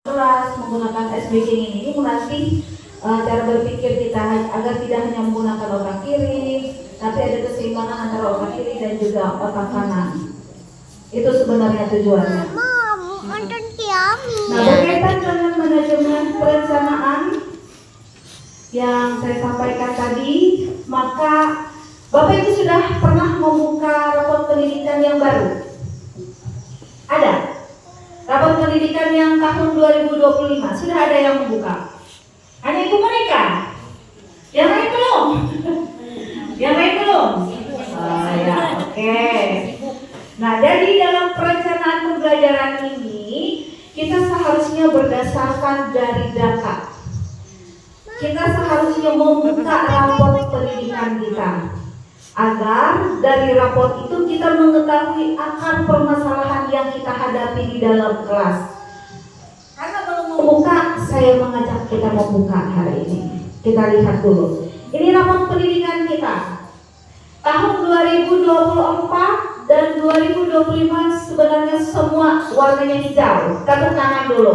kelas menggunakan SBG ini melatih cara berpikir kita agar tidak hanya menggunakan otak kiri, tapi ada keseimbangan antara otak kiri dan juga otak kanan. Itu sebenarnya tujuannya. Nah, berkaitan dengan manajemen perencanaan yang saya sampaikan tadi, maka Bapak Ibu sudah pernah membuka rapor pendidikan yang baru? Ada? Rapor pendidikan yang tahun 2025 sudah ada yang membuka? Hanya Ibu mereka? Yang lain belum? Yang lain belum? Oh, ya, oke. Nah, jadi dalam perencanaan pembelajaran ini kita seharusnya berdasarkan dari data. Kita seharusnya membuka rapor pendidikan kita, agar dari rapor itu kita mengetahui akan permasalahan yang kita hadapi di dalam kelas. Karena belum membuka, saya mengajak kita membuka hari ini. Kita lihat dulu. Ini rapor pendidikan kita tahun 2024 dan 2025 sebenarnya semua warnanya hijau. Tepuk tangan dulu.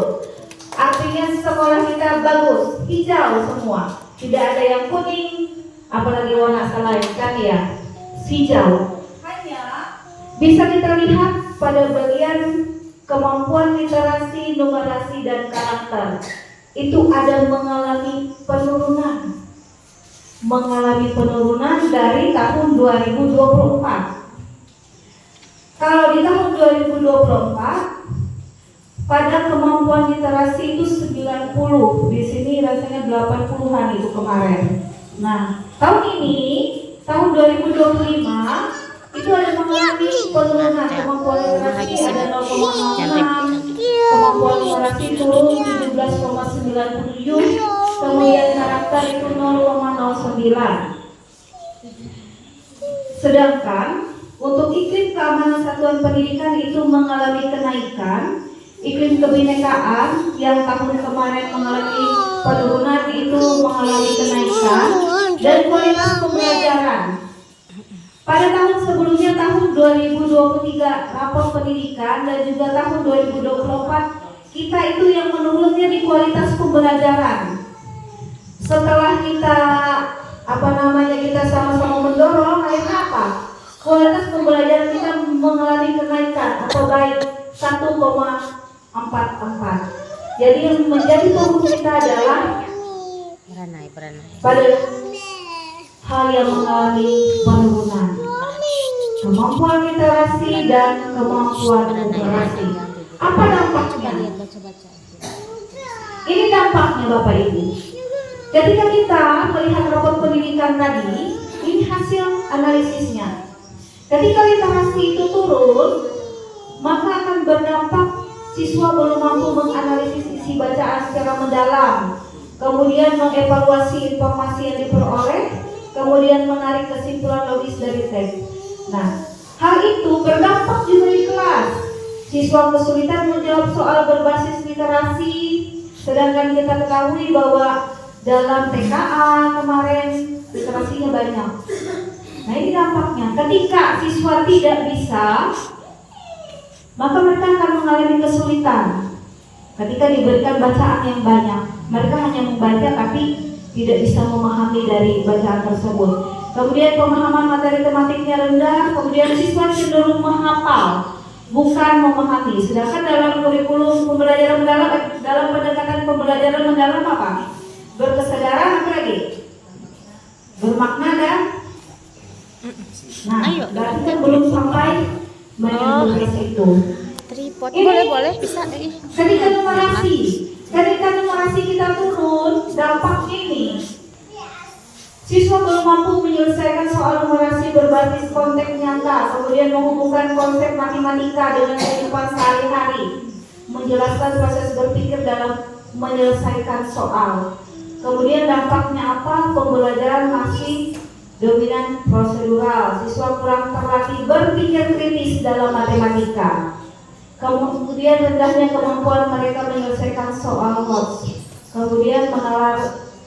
Artinya sekolah kita bagus, hijau semua. Tidak ada yang kuning, apalagi warna selain kan ya, hijau. Hanya bisa kita lihat pada bagian kemampuan literasi, numerasi, dan karakter. Itu ada mengalami penurunan. Mengalami penurunan dari tahun 2024. Kalau di tahun 2024 pada kemampuan literasi itu 90, di sini rasanya 80-an itu kemarin. Nah, tahun ini, tahun 2025 itu ada mengalami penurunan kemampuan literasi ada 0,06, kemampuan literasi turun 17,97, kemudian karakter itu 0,09. Sedangkan untuk iklim keamanan satuan pendidikan itu mengalami kenaikan. Iklim kebinekaan yang tahun kemarin mengalami penurunan itu mengalami kenaikan, dan kualitas pembelajaran. Pada tahun sebelumnya, tahun 2023 rapor pendidikan dan juga tahun 2024 kita itu yang menurunnya di kualitas pembelajaran. Setelah kita kita sama-sama mendorong, akhirnya apa? Kualitas pembelajaran kita mengalami kenaikan atau baik 1,44. Jadi yang menjadi fokus kita adalah pada hal yang mengalami penurunan, kemampuan literasi dan kemampuan numerasi. Apa dampaknya? Ini dampaknya Bapak Ibu. Ketika kita melihat rapor pendidikan tadi, ini hasil analisisnya. Ketika literasi itu turun, maka akan berdampak siswa belum mampu menganalisis isi bacaan secara mendalam, kemudian mengevaluasi informasi yang diperoleh, kemudian menarik kesimpulan logis dari teks. Nah, hal itu berdampak juga di kelas. Siswa kesulitan menjawab soal berbasis literasi, sedangkan kita ketahui bahwa dalam TKA kemarin literasinya banyak. Nah, ini dampaknya. Ketika siswa tidak bisa, maka mereka akan mengalami kesulitan. Ketika diberikan bacaan yang banyak, mereka hanya membaca tapi tidak bisa memahami dari bacaan tersebut. Kemudian pemahaman materi tematiknya rendah, kemudian siswa cenderung menghafal, bukan memahami. Sedangkan dalam kurikulum pembelajaran mendalam, dalam pendekatan pembelajaran mendalam apa? Berkesadaran, apa lagi? Bermakna dan berarti kan belum sampai menulis itu. Tripod Ini, boleh bisa. Ketika numerasi kita turun, dampak ini siswa belum mampu menyelesaikan soal numerasi berbasis konteks nyata, kemudian menghubungkan konsep matematika dengan kehidupan sehari-hari, menjelaskan proses berpikir dalam menyelesaikan soal. Kemudian dampaknya apa? Pembelajaran masih dominan prosedural, siswa kurang terlatih berpikir kritis dalam matematika. Kemudian rendahnya kemampuan mereka menyelesaikan soal notes. Kemudian mengenal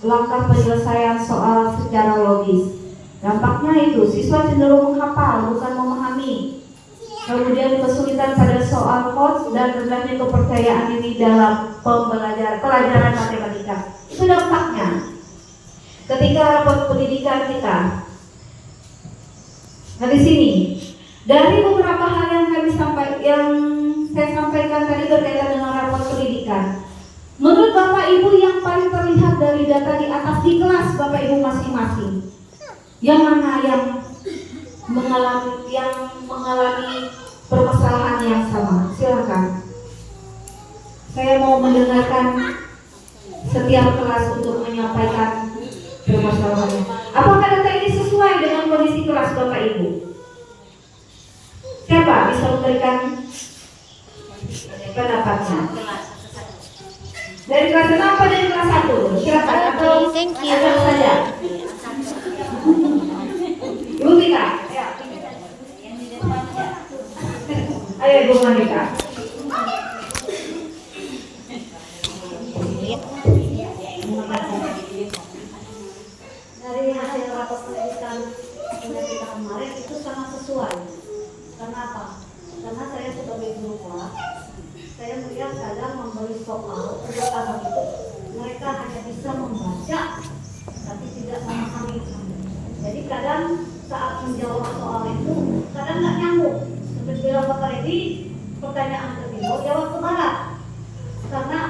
langkah penyelesaian soal secara logis. Dampaknya itu siswa cenderung menghafal bukan memahami. kemudian kesulitan pada soal kos dan rendahnya kepercayaan diri dalam pelajaran matematika. Itu dampaknya ketika rapot pendidikan kita. Nah di sini dari beberapa hal yang saya sampaikan tadi berkaitan dengan rapot pendidikan, menurut Bapak Ibu yang paling terlihat dari data di atas di kelas Bapak Ibu masing-masing, yang mana yang mengalami permasalahan yang sama? Silakan. Saya mau mendengarkan setiap kelas untuk menyampaikan permasalahannya. Apakah data ini sesuai dengan kondisi kelas Bapak Ibu? Siapa bisa memberikan pendapatnya? Dari kelas 6 atau dari kelas 1? Silakan. Atau Thank you. ajak saja. Ibu Tika. Ayo Ibu Monika. Dari hasil rapor pendidikan kita kemarin itu sangat sesuai. Kenapa? Karena saya sebagai guru kelas, saya melihat kadang memberi soal untuk anak itu mereka hanya bisa membaca tapi tidak memahami. Jadi kadang saat menjawab soal itu kadang nggak nyambung. Seperti bilang Bapak Edi, pertanyaan ke timur jawab ke barat, karena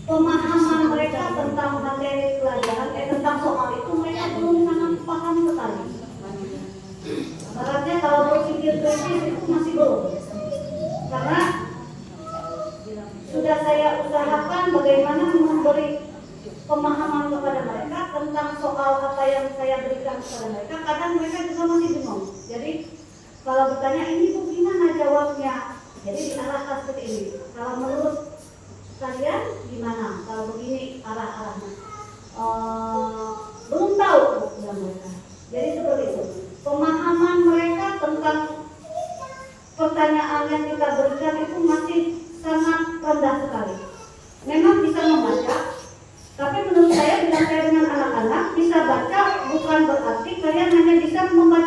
pemahaman mereka tentang materi pelajaran tentang soal itu mereka belum sangat paham sekali. Baratnya kalau berpikir kritis itu masih belum, karena sudah saya usahakan bagaimana memberi pemahaman kepada mereka tentang soal apa yang saya berikan kepada mereka. Kadang mereka juga masih bingung. Jadi kalau bertanya ini Bu gimana jawabnya, jadi diarahkan seperti ini. Kalau menurut kalian gimana? Kalau begini arah-arahnya belum tahu bilang mereka. Jadi seperti itu. Pemahaman mereka tentang pertanyaan yang kita berikan itu masih sangat rendah sekali. Memang bisa membaca, tapi menurut saya bila saya dengan anak-anak bisa baca bukan berarti kalian hanya bisa membaca